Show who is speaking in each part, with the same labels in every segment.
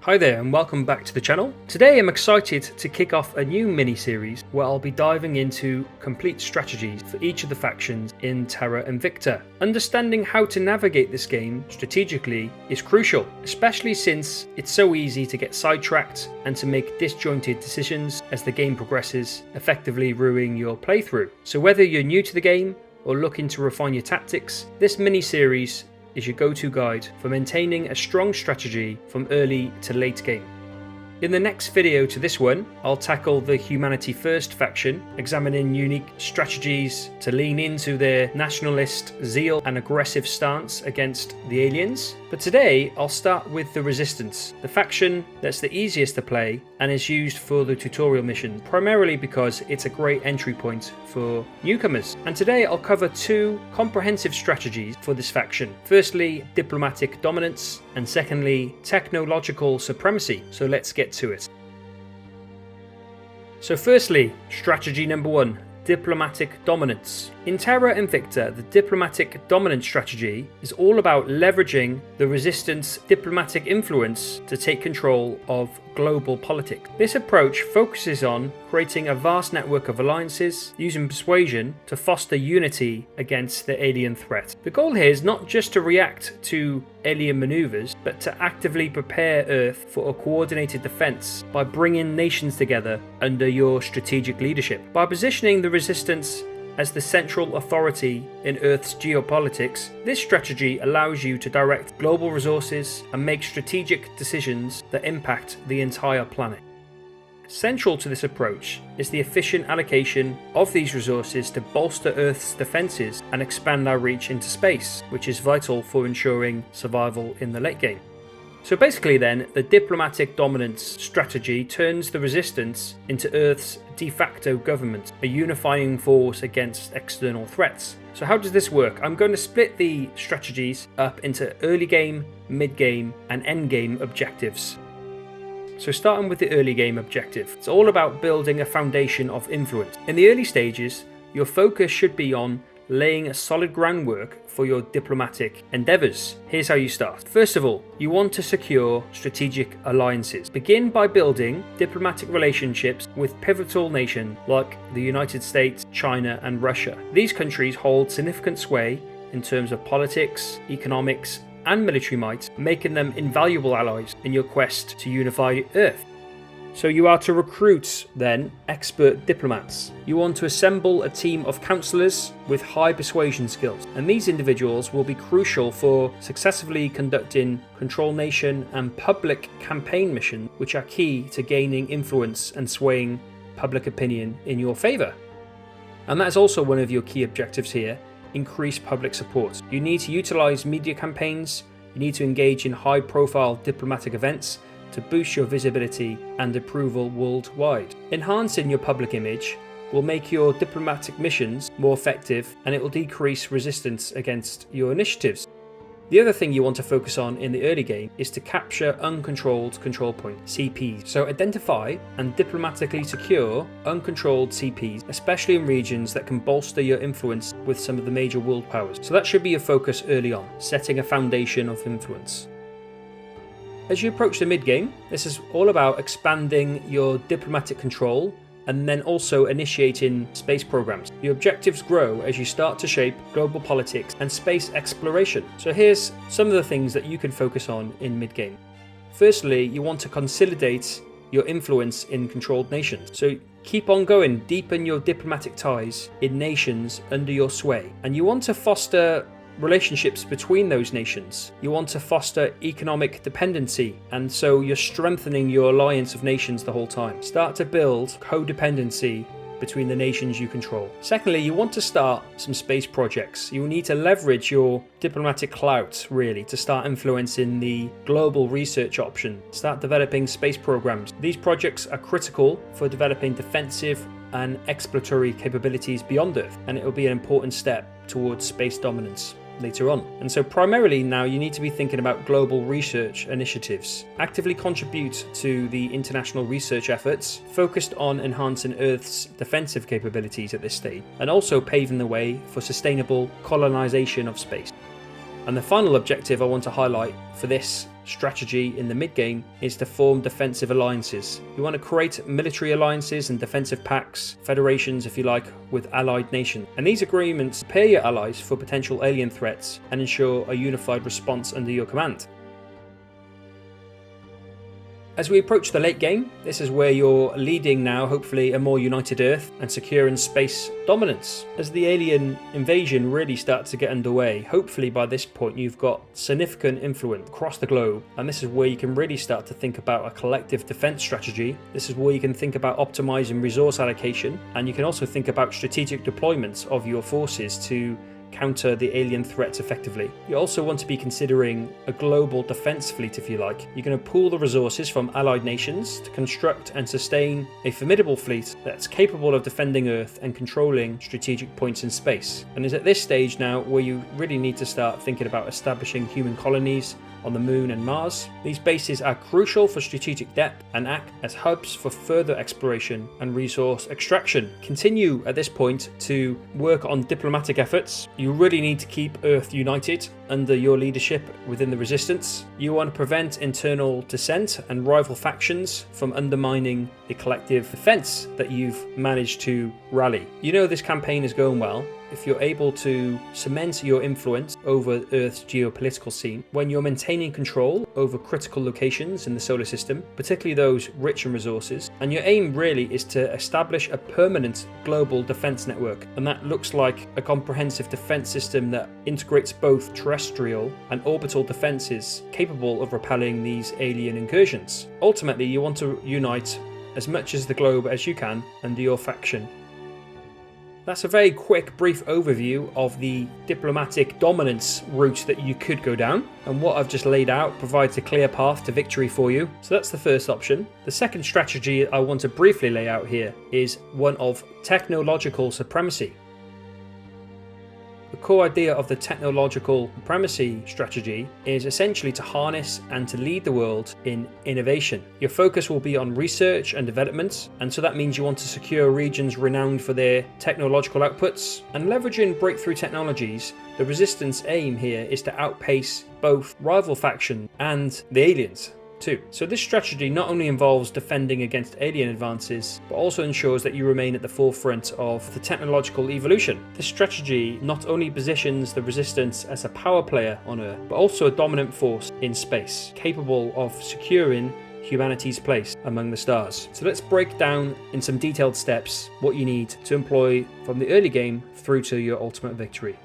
Speaker 1: Hi there and welcome back to the channel. Today I'm excited to kick off a new mini-series where I'll be diving into complete strategies for each of the factions in Terra Invicta. Understanding how to navigate this game strategically is crucial, especially since it's so easy to get sidetracked and to make disjointed decisions as the game progresses, effectively ruining your playthrough. So whether you're new to the game or looking to refine your tactics, this mini-series is your go-to guide for maintaining a strong strategy from early to late game. In the next video to this one, I'll tackle the Humanity First faction, examining unique strategies to lean into their nationalist zeal and aggressive stance against the aliens. But today, I'll start with the Resistance, the faction that's the easiest to play and is used for the tutorial mission, primarily because it's a great entry point for newcomers. And today I'll cover two comprehensive strategies for this faction. Firstly, diplomatic dominance, and secondly, technological supremacy. So let's get to it. So firstly, strategy number one, diplomatic dominance. In Terra Invicta, the diplomatic dominance strategy is all about leveraging the Resistance diplomatic influence to take control of global politics. This approach focuses on creating a vast network of alliances, using persuasion to foster unity against the alien threat. The goal here is not just to react to alien maneuvers, but to actively prepare Earth for a coordinated defense by bringing nations together under your strategic leadership. By positioning the Resistance as the central authority in Earth's geopolitics, this strategy allows you to direct global resources and make strategic decisions that impact the entire planet. Central to this approach is the efficient allocation of these resources to bolster Earth's defences and expand our reach into space, which is vital for ensuring survival in the late game. So basically then, the diplomatic dominance strategy turns the Resistance into Earth's de facto government, a unifying force against external threats. So how does this work? I'm going to split the strategies up into early game, mid game and end game objectives. So starting with the early game objective, it's all about building a foundation of influence. In the early stages, your focus should be on laying a solid groundwork for your diplomatic endeavours. Here's how you start. First of all, you want to secure strategic alliances. Begin by building diplomatic relationships with pivotal nations like the United States, China and Russia. These countries hold significant sway in terms of politics, economics and military might, making them invaluable allies in your quest to unify Earth. So you are to recruit, then, expert diplomats. You want to assemble a team of counsellors with high persuasion skills, and these individuals will be crucial for successfully conducting control nation and public campaign missions, which are key to gaining influence and swaying public opinion in your favour. And that's also one of your key objectives here, increase public support. You need to utilise media campaigns, you need to engage in high-profile diplomatic events, to boost your visibility and approval worldwide. Enhancing your public image will make your diplomatic missions more effective and it will decrease resistance against your initiatives. The other thing you want to focus on in the early game is to capture uncontrolled control points, CPs. So identify and diplomatically secure uncontrolled CPs, especially in regions that can bolster your influence with some of the major world powers. So that should be your focus early on, setting a foundation of influence. As you approach the mid-game, this is all about expanding your diplomatic control and then also initiating space programs. Your objectives grow as you start to shape global politics and space exploration. So here's some of the things that you can focus on in mid-game. Firstly, you want to consolidate your influence in controlled nations. So keep on going, deepen your diplomatic ties in nations under your sway. And you want to foster relationships between those nations. You want to foster economic dependency, and so you're strengthening your alliance of nations the whole time. Start to build codependency between the nations you control. Secondly, you want to start some space projects. You will need to leverage your diplomatic clout, really, to start influencing the global research option. Start developing space programs. These projects are critical for developing defensive and exploratory capabilities beyond Earth, and it will be an important step towards space dominance later on. And so primarily now you need to be thinking about global research initiatives. Actively contribute to the international research efforts focused on enhancing Earth's defensive capabilities at this stage, and also paving the way for sustainable colonization of space. And the final objective I want to highlight for this strategy in the mid-game is to form defensive alliances. You want to create military alliances and defensive pacts, federations if you like, with allied nations. And these agreements prepare your allies for potential alien threats and ensure a unified response under your command. As we approach the late game, this is where you're leading now, hopefully, a more united Earth and securing space dominance. As the alien invasion really starts to get underway, hopefully by this point you've got significant influence across the globe, and this is where you can really start to think about a collective defense strategy. This is where you can think about optimizing resource allocation, and you can also think about strategic deployments of your forces to counter the alien threats effectively. You also want to be considering a global defense fleet if you like. You're going to pool the resources from allied nations to construct and sustain a formidable fleet that's capable of defending Earth and controlling strategic points in space. And it's at this stage now where you really need to start thinking about establishing human colonies on the Moon and Mars. These bases are crucial for strategic depth and act as hubs for further exploration and resource extraction. Continue at this point to work on diplomatic efforts. You really need to keep Earth united under your leadership within the Resistance. You want to prevent internal dissent and rival factions from undermining the collective defense that you've managed to rally. You know this campaign is going well if you're able to cement your influence over Earth's geopolitical scene, when you're maintaining control over critical locations in the solar system, particularly those rich in resources, and your aim really is to establish a permanent global defense network, and that looks like a comprehensive defense system that integrates both terrestrial and orbital defenses capable of repelling these alien incursions. Ultimately, you want to unite as much as the globe as you can under your faction. That's a very quick, brief overview of the diplomatic dominance route that you could go down, and what I've just laid out provides a clear path to victory for you. So that's the first option. The second strategy I want to briefly lay out here is one of technological supremacy. The core idea of the technological supremacy strategy is essentially to harness and to lead the world in innovation. Your focus will be on research and development, and so that means you want to secure regions renowned for their technological outputs. And leveraging breakthrough technologies, the Resistance aim here is to outpace both rival factions and the aliens too. So this strategy not only involves defending against alien advances, but also ensures that you remain at the forefront of the technological evolution. This strategy not only positions the Resistance as a power player on Earth, but also a dominant force in space, capable of securing humanity's place among the stars. So let's break down in some detailed steps what you need to employ from the early game through to your ultimate victory.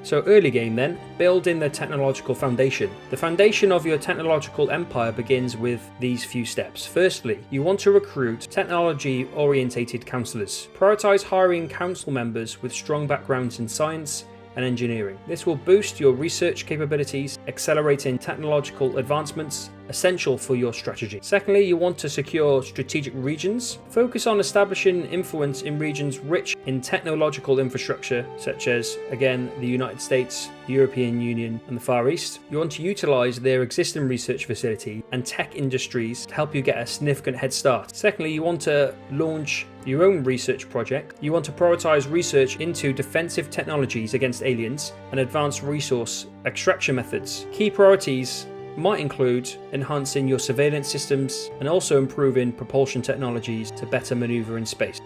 Speaker 1: So early game then, building the technological foundation. The foundation of your technological empire begins with these few steps. Firstly, you want to recruit technology-orientated councillors. Prioritize hiring council members with strong backgrounds in science and engineering. This will boost your research capabilities, accelerating technological advancements essential for your strategy. Secondly, you want to secure strategic regions. Focus on establishing influence in regions rich in technological infrastructure, such as, again, the United States, the European Union, and the Far East. You want to utilize their existing research facility and tech industries to help you get a significant head start. Secondly, you want to launch your own research project. You want to prioritize research into defensive technologies against aliens and advanced resource extraction methods. Key priorities might include enhancing your surveillance systems and also improving propulsion technologies to better maneuver in space.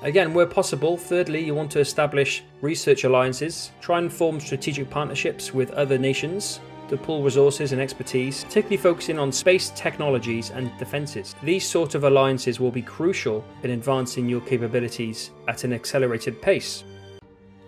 Speaker 1: Again, where possible, thirdly, you want to establish research alliances, try and form strategic partnerships with other nations to pool resources and expertise, particularly focusing on space technologies and defenses. These sort of alliances will be crucial in advancing your capabilities at an accelerated pace.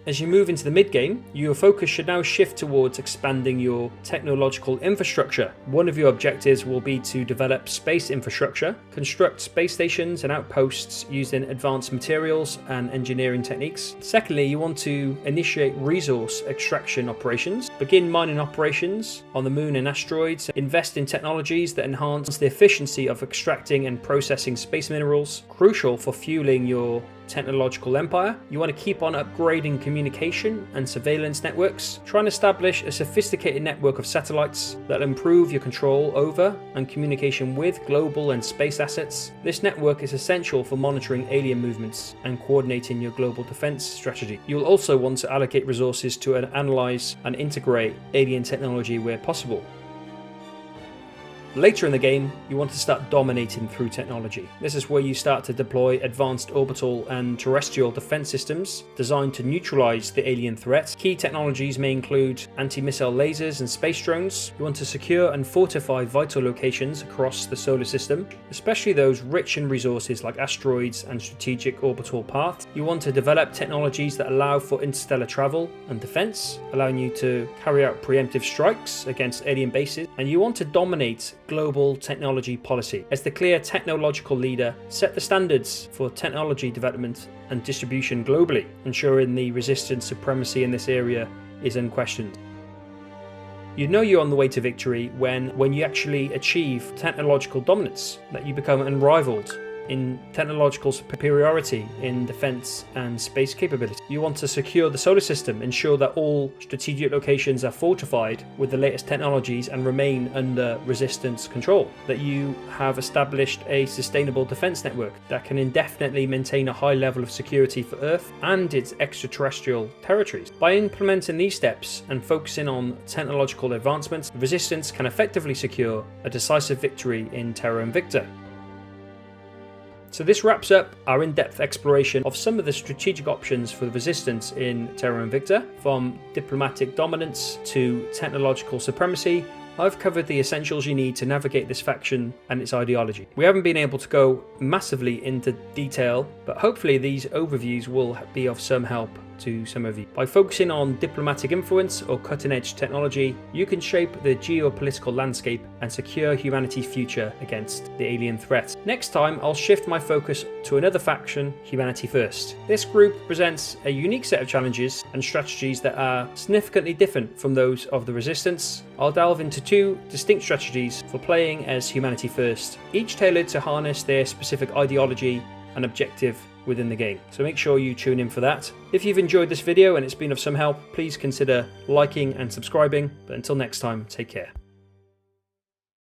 Speaker 1: As you move into the mid-game, your focus should now shift towards expanding your technological infrastructure. One of your objectives will be to develop space infrastructure, construct space stations and outposts using advanced materials and engineering techniques. Secondly, you want to initiate resource extraction operations, begin mining operations on the Moon and asteroids, invest in technologies that enhance the efficiency of extracting and processing space minerals, crucial for fueling your technological empire. You want to keep on upgrading communication and surveillance networks. Try and establish a sophisticated network of satellites that improve your control over and communication with global and space assets. This network is essential for monitoring alien movements and coordinating your global defense strategy. You'll also want to allocate resources to analyze and integrate alien technology where possible. Later in the game, you want to start dominating through technology. This is where you start to deploy advanced orbital and terrestrial defense systems designed to neutralize the alien threat. Key technologies may include anti-missile lasers and space drones. You want to secure and fortify vital locations across the solar system, especially those rich in resources like asteroids and strategic orbital paths. You want to develop technologies that allow for interstellar travel and defense, allowing you to carry out preemptive strikes against alien bases. And you want to dominate global technology policy. As the clear technological leader, set the standards for technology development and distribution globally, ensuring the resistance supremacy in this area is unquestioned. You know you're on the way to victory when you actually achieve technological dominance, that you become unrivaled in technological superiority in defense and space capability. You want to secure the solar system, ensure that all strategic locations are fortified with the latest technologies and remain under resistance control. That you have established a sustainable defense network that can indefinitely maintain a high level of security for Earth and its extraterrestrial territories. By implementing these steps and focusing on technological advancements, the resistance can effectively secure a decisive victory in Terra Invicta. So this wraps up our in-depth exploration of some of the strategic options for the resistance in Terra Invicta, from diplomatic dominance to technological supremacy. I've covered the essentials you need to navigate this faction and its ideology. We haven't been able to go massively into detail, but hopefully these overviews will be of some help to some of you. By focusing on diplomatic influence or cutting-edge technology, you can shape the geopolitical landscape and secure humanity's future against the alien threat. Next time, I'll shift my focus to another faction, Humanity First. This group presents a unique set of challenges and strategies that are significantly different from those of the Resistance. I'll delve into two distinct strategies for playing as Humanity First, each tailored to harness their specific ideology and objective within the game. So make sure you tune in for that. If you've enjoyed this video and it's been of some help, please consider liking and subscribing. But until next time, take care.